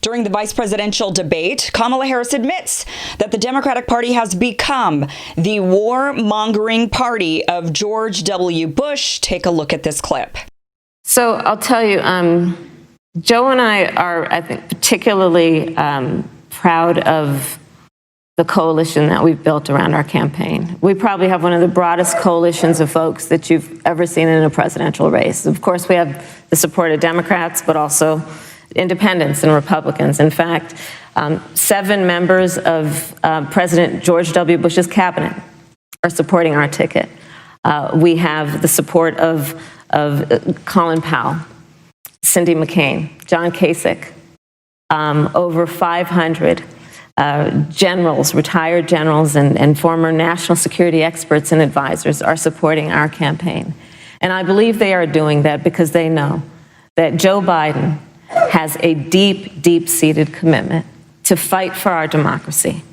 During the vice presidential debate, Kamala Harris admits that the Democratic Party has become the warmongering party of George W. Bush. Take a look at this clip. So I'll tell you, Joe and I are, I think, particularly proud of the coalition that we've built around our campaign. We probably have one of the broadest coalitions of folks that you've ever seen in a presidential race. Of course, we have the support of Democrats, but also independents and Republicans. In fact, 7 members of President George W. Bush's cabinet are supporting our ticket. We have the support of Colin Powell, Cindy McCain, John Kasich, over 500 generals, retired generals, and former national security experts and advisors are supporting our campaign. And I believe they are doing that because they know that Joe Biden has a deep, deep-seated commitment to fight for our democracy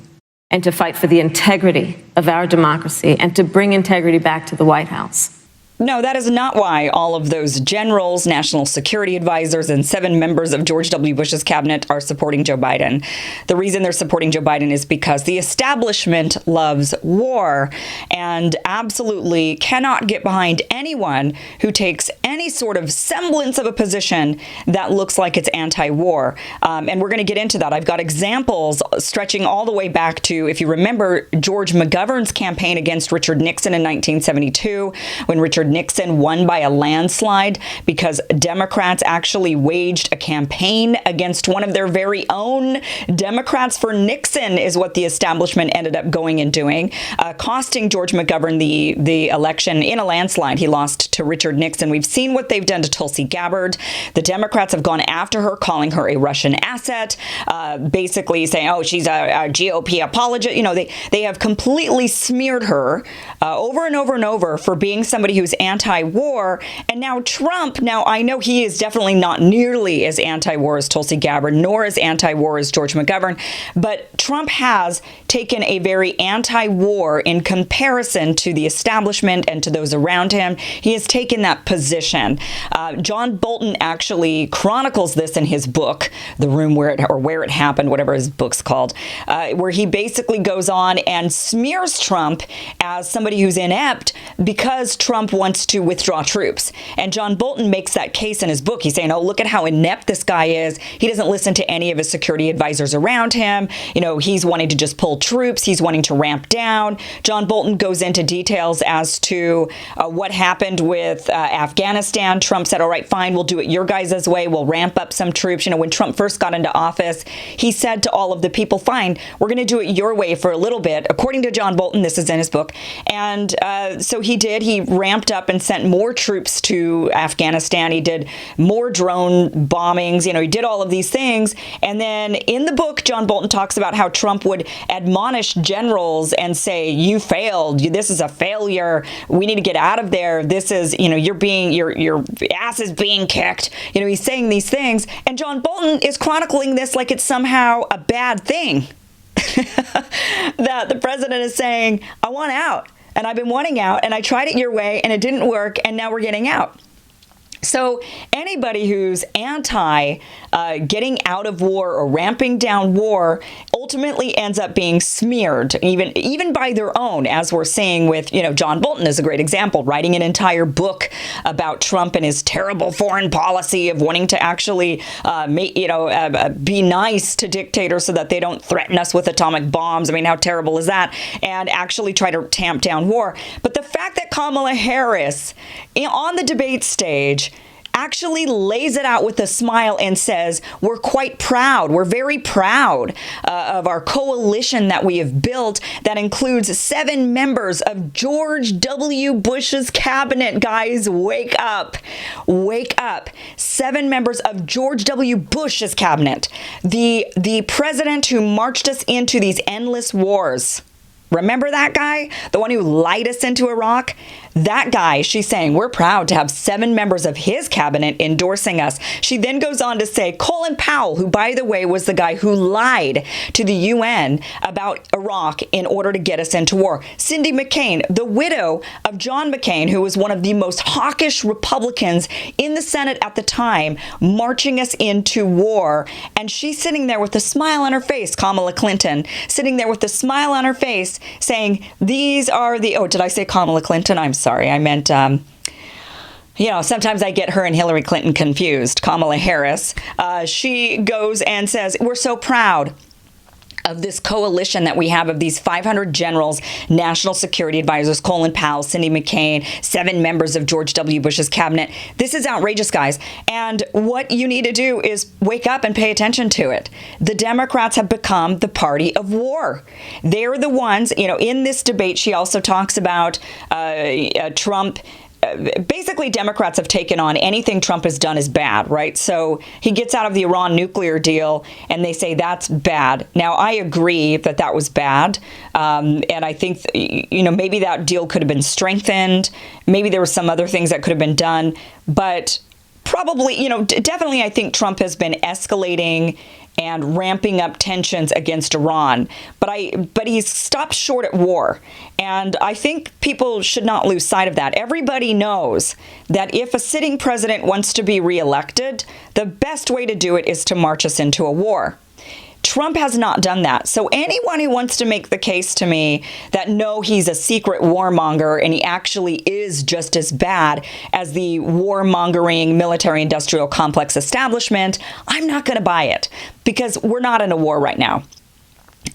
and to fight for the integrity of our democracy and to bring integrity back to the White House. No, that is not why all of those generals, national security advisors, and 7 members of George W. Bush's cabinet are supporting Joe Biden. The reason they're supporting Joe Biden is because the establishment loves war and absolutely cannot get behind anyone who takes any sort of semblance of a position that looks like it's anti-war. And we're going to get into that. I've got examples stretching all the way back to, if you remember, George McGovern's campaign against Richard Nixon in 1972, when Richard Nixon won by a landslide because Democrats actually waged a campaign against one of their very own. Democrats for Nixon is what the establishment ended up going and doing, costing George McGovern the election in a landslide. He lost to Richard Nixon. We've seen what they've done to Tulsi Gabbard. The Democrats have gone after her, calling her a Russian asset, basically saying, oh, she's a GOP apologist. You know, they have completely smeared her over and over and over for being somebody who's anti-war. And now Trump, now I know he is definitely not nearly as anti-war as Tulsi Gabbard, nor as anti-war as George McGovern, but Trump has taken a very anti-war in comparison to the establishment and to those around him. He has taken that position. John Bolton actually chronicles this in his book, The Room Where It Happened, whatever his book's called, where he basically goes on and smears Trump as somebody who's inept because Trump wants to withdraw troops. And John Bolton makes that case in his book. He's saying, oh, look at how inept this guy is. He doesn't listen to any of his security advisors around him. You know, he's wanting to just pull troops. He's wanting to ramp down. John Bolton goes into details as to what happened with Afghanistan. Trump said, all right, fine, we'll do it your guys' way. We'll ramp up some troops. You know, when Trump first got into office, he said to all of the people, fine, we're going to do it your way for a little bit. According to John Bolton, this is in his book. And so he did. He ramped up and sent more troops to Afghanistan. He did more drone bombings. You know, he did all of these things. And then in the book, John Bolton talks about how Trump would admonish generals and say, you failed. This is a failure. We need to get out of there. This is, you know, your ass is being kicked. You know, he's saying these things. And John Bolton is chronicling this like it's somehow a bad thing. That the president is saying, I want out. And I've been wanting out, and I tried it your way, and it didn't work, and now we're getting out. So anybody who's anti getting out of war or ramping down war ultimately ends up being smeared, even by their own, as we're seeing with, you know, John Bolton is a great example, writing an entire book about Trump and his terrible foreign policy of wanting to actually be nice to dictators so that they don't threaten us with atomic bombs. I mean, how terrible is that? And actually try to tamp down war. But the fact that Kamala Harris on the debate stage actually lays it out with a smile and says, we're quite proud. We're very proud of our coalition that we have built that includes 7 members of George W. Bush's cabinet. Guys, wake up. Wake up. 7 members of George W. Bush's cabinet. The president who marched us into these endless wars. Remember that guy? The one who lied us into Iraq? That guy, she's saying, we're proud to have 7 members of his cabinet endorsing us. She then goes on to say Colin Powell, who, by the way, was the guy who lied to the UN about Iraq in order to get us into war. Cindy McCain, the widow of John McCain, who was one of the most hawkish Republicans in the Senate at the time, marching us into war. And she's sitting there with a smile on her face, Kamala Clinton, sitting there with a smile on her face saying, these are the, oh, did I say Kamala Clinton? I'm sorry. I meant, sometimes I get her and Hillary Clinton confused. Kamala Harris. She goes and says, we're so proud of this coalition that we have of these 500 generals, national security advisors, Colin Powell, Cindy McCain, 7 members of George W. Bush's cabinet. This is outrageous, guys. And what you need to do is wake up and pay attention to it. The Democrats have become the party of war. They're the ones, in this debate, she also talks about Trump. Basically, Democrats have taken on anything Trump has done is bad, right? So he gets out of the Iran nuclear deal and they say that's bad. Now, I agree that that was bad. And I think, maybe that deal could have been strengthened. Maybe there were some other things that could have been done. But probably, definitely I think Trump has been escalating and ramping up tensions against Iran. But he's stopped short at war. And I think people should not lose sight of that. Everybody knows that if a sitting president wants to be reelected, the best way to do it is to march us into a war. Trump has not done that. So anyone who wants to make the case to me that no, he's a secret warmonger and he actually is just as bad as the warmongering military-industrial complex establishment, I'm not going to buy it because we're not in a war right now.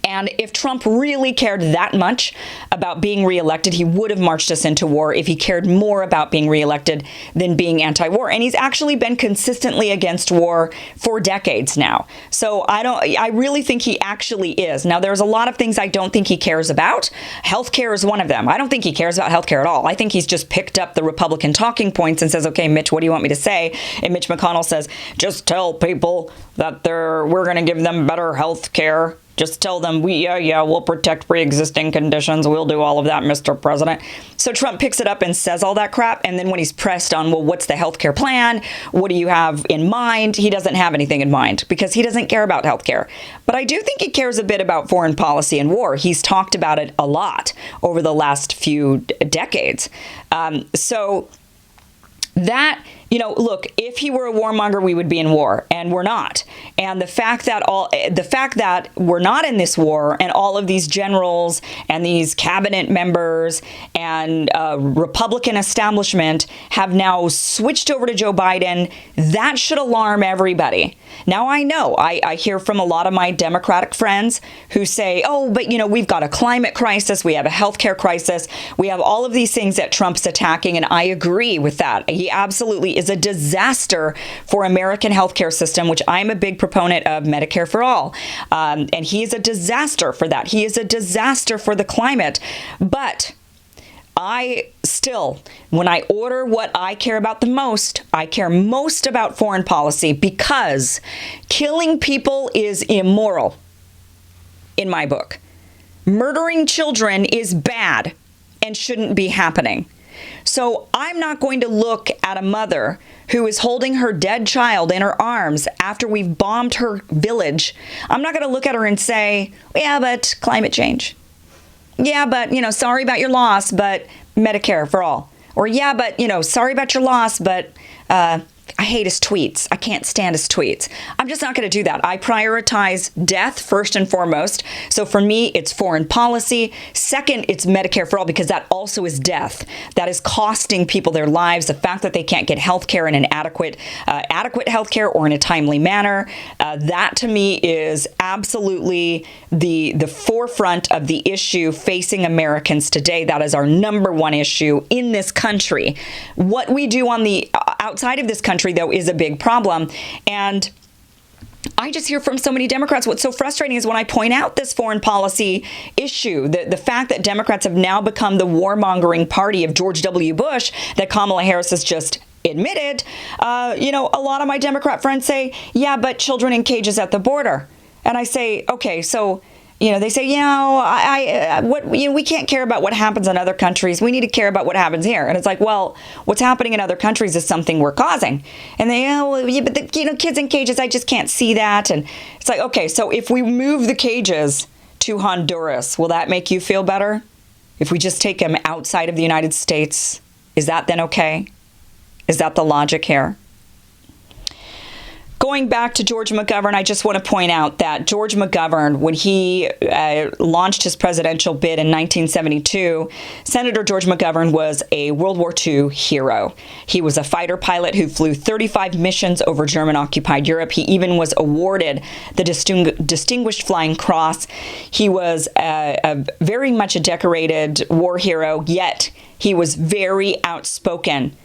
And if Trump really cared that much about being reelected, he would have marched us into war if he cared more about being reelected than being anti-war. And he's actually been consistently against war for decades now. So I really think he actually is. Now, there's a lot of things I don't think he cares about. Healthcare is one of them. I don't think he cares about healthcare at all. I think he's just picked up the Republican talking points and says, okay, Mitch, what do you want me to say? And Mitch McConnell says, just tell people that we're going to give them better health care. Just tell them, we'll protect pre-existing conditions. We'll do all of that, Mr. President. So Trump picks it up and says all that crap. And then when he's pressed on, well, what's the healthcare plan? What do you have in mind? He doesn't have anything in mind because he doesn't care about healthcare. But I do think he cares a bit about foreign policy and war. He's talked about it a lot over the last few decades. So that, look, if he were a warmonger, we would be in war, and we're not. And the fact that we're not in this war, and all of these generals and these cabinet members and Republican establishment have now switched over to Joe Biden, that should alarm everybody. Now, I know I hear from a lot of my Democratic friends who say, oh, but we've got a climate crisis, we have a healthcare crisis, we have all of these things that Trump's attacking, and I agree with that. He absolutely is a disaster for American healthcare system, which I'm a big proponent of Medicare for all. And he is a disaster for that. He is a disaster for the climate. But I still, when I order what I care about the most, I care most about foreign policy because killing people is immoral in my book. Murdering children is bad and shouldn't be happening. So I'm not going to look at a mother who is holding her dead child in her arms after we've bombed her village. I'm not going to look at her and say, yeah, but climate change. Yeah, but, sorry about your loss, but Medicare for all. Or, yeah, but, sorry about your loss, but I hate his tweets. I can't stand his tweets. I'm just not going to do that. I prioritize death first and foremost. So for me, it's foreign policy. Second, it's Medicare for all, because that also is death. That is costing people their lives. The fact that they can't get health care in an adequate health care or in a timely manner. That to me is absolutely the forefront of the issue facing Americans today. That is our number one issue in this country. What we do on the outside of this country, though, is a big problem. And I just hear from so many Democrats. What's so frustrating is when I point out this foreign policy issue, the fact that Democrats have now become the warmongering party of George W. Bush, that Kamala Harris has just admitted. A lot of my Democrat friends say, yeah, but children in cages at the border. And I say, okay, so they say, we can't care about what happens in other countries. We need to care about what happens here. And it's like, well, what's happening in other countries is something we're causing. And they, but the kids in cages, I just can't see that. And it's like, okay, so if we move the cages to Honduras, will that make you feel better? If we just take them outside of the United States, is that then okay? Is that the logic here? Going back to George Mcgovern, I just want to point out that George Mcgovern, when he launched his presidential bid in 1972, Senator George Mcgovern was a World War II hero. He was a fighter pilot who flew 35 missions over German-occupied Europe. He even was awarded the Distinguished Flying Cross. He was very much a decorated war hero, yet he was very outspoken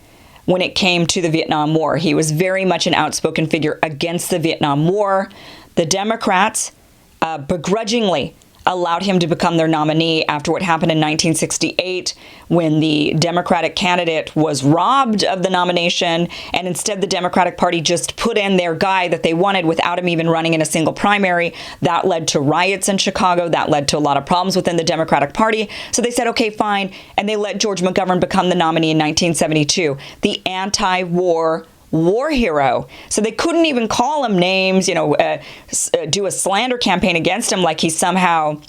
when it came to the Vietnam War. He was very much an outspoken figure against the Vietnam War. The Democrats begrudgingly allowed him to become their nominee after what happened in 1968 when the Democratic candidate was robbed of the nomination, and instead the Democratic Party just put in their guy that they wanted without him even running in a single primary. That led to riots in Chicago. That led to a lot of problems within the Democratic Party. So they said, okay, fine, and they let George McGovern become the nominee in 1972, the anti-war war hero. So they couldn't even call him names, do a slander campaign against him like he somehow,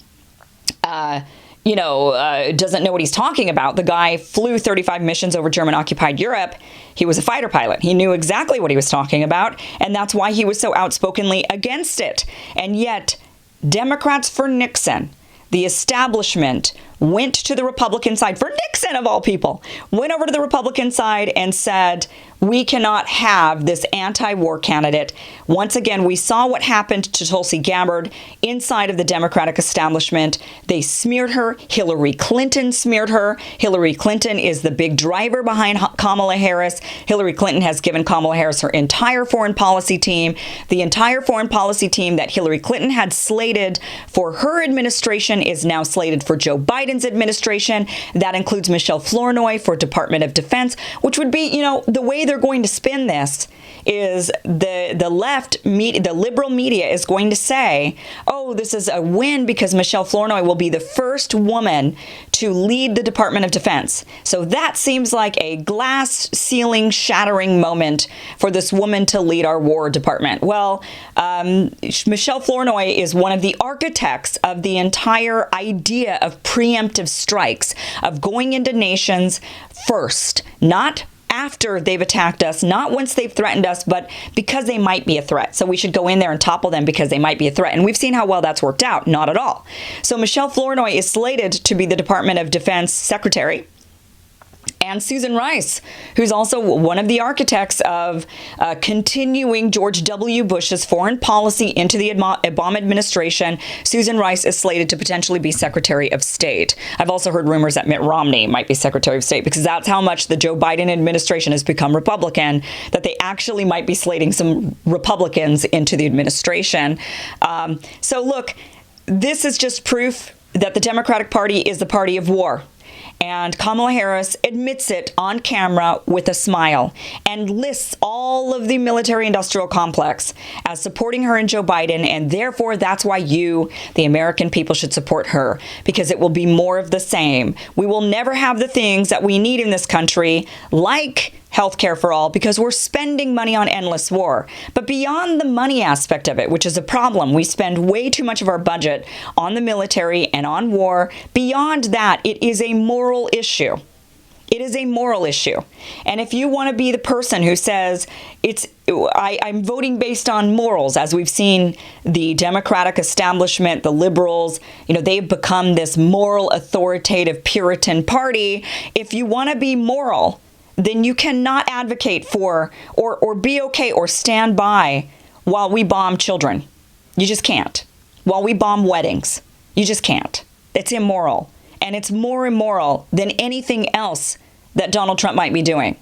doesn't know what he's talking about. The guy flew 35 missions over German-occupied Europe. He was a fighter pilot. He knew exactly what he was talking about, and that's why he was so outspokenly against it. And yet, Democrats for Nixon, the establishment, went to the Republican side, for Nixon of all people, went over to the Republican side and said, we cannot have this anti-war candidate. Once again, we saw what happened to Tulsi Gabbard inside of the Democratic establishment. They smeared her. Hillary Clinton smeared her. Hillary Clinton is the big driver behind Kamala Harris. Hillary Clinton has given Kamala Harris her entire foreign policy team. The entire foreign policy team that Hillary Clinton had slated for her administration is now slated for Joe Biden's administration. That includes Michelle Flournoy for Department of Defense, which would be, the way they're going to spin this is the left media, the liberal media is going to say, oh, this is a win because Michelle Flournoy will be the first woman to lead the Department of Defense. So that seems like a glass ceiling shattering moment for this woman to lead our War Department. Well, Michelle Flournoy is one of the architects of the entire idea of preemptive strikes, of going into nations first, not after they've attacked us, not once they've threatened us, but because they might be a threat. So we should go in there and topple them because they might be a threat. And we've seen how well that's worked out. Not at all. So Michelle Flournoy is slated to be the Department of Defense Secretary. And Susan Rice, who's also one of the architects of continuing George W. Bush's foreign policy into the Obama administration. Susan Rice is slated to potentially be Secretary of State. I've also heard rumors that Mitt Romney might be Secretary of State because that's how much the Joe Biden administration has become Republican, that they actually might be slating some Republicans into the administration. So look, this is just proof that the Democratic Party is the party of war. And Kamala Harris admits it on camera with a smile and lists all of the military-industrial complex as supporting her and Joe Biden, and therefore that's why you, the American people, should support her, because it will be more of the same. We will never have the things that we need in this country, like healthcare for all, because we're spending money on endless war. But beyond the money aspect of it, which is a problem, we spend way too much of our budget on the military and on war. Beyond that, it is a moral issue. It is a moral issue. And if you want to be the person who says I'm voting based on morals, as we've seen the Democratic establishment, the liberals, they've become this moral, authoritative Puritan party. If you want to be moral, then you cannot advocate for or be okay or stand by while we bomb children. You just can't. While we bomb weddings. You just can't. It's immoral. And it's more immoral than anything else that Donald Trump might be doing.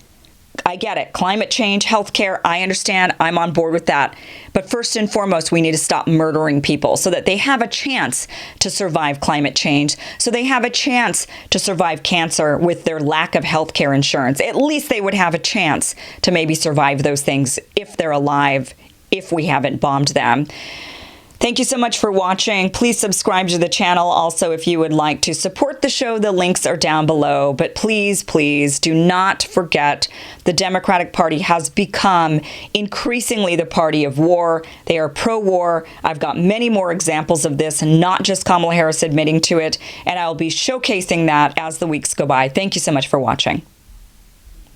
I get it. Climate change, healthcare, I understand. I'm on board with that. But first and foremost, we need to stop murdering people so that they have a chance to survive climate change, so they have a chance to survive cancer with their lack of healthcare insurance. At least they would have a chance to maybe survive those things if they're alive, if we haven't bombed them. Thank you so much for watching. Please subscribe to the channel. Also, if you would like to support the show, the links are down below. But please, please do not forget the Democratic Party has become increasingly the party of war. They are pro-war. I've got many more examples of this, not just Kamala Harris admitting to it. And I'll be showcasing that as the weeks go by. Thank you so much for watching.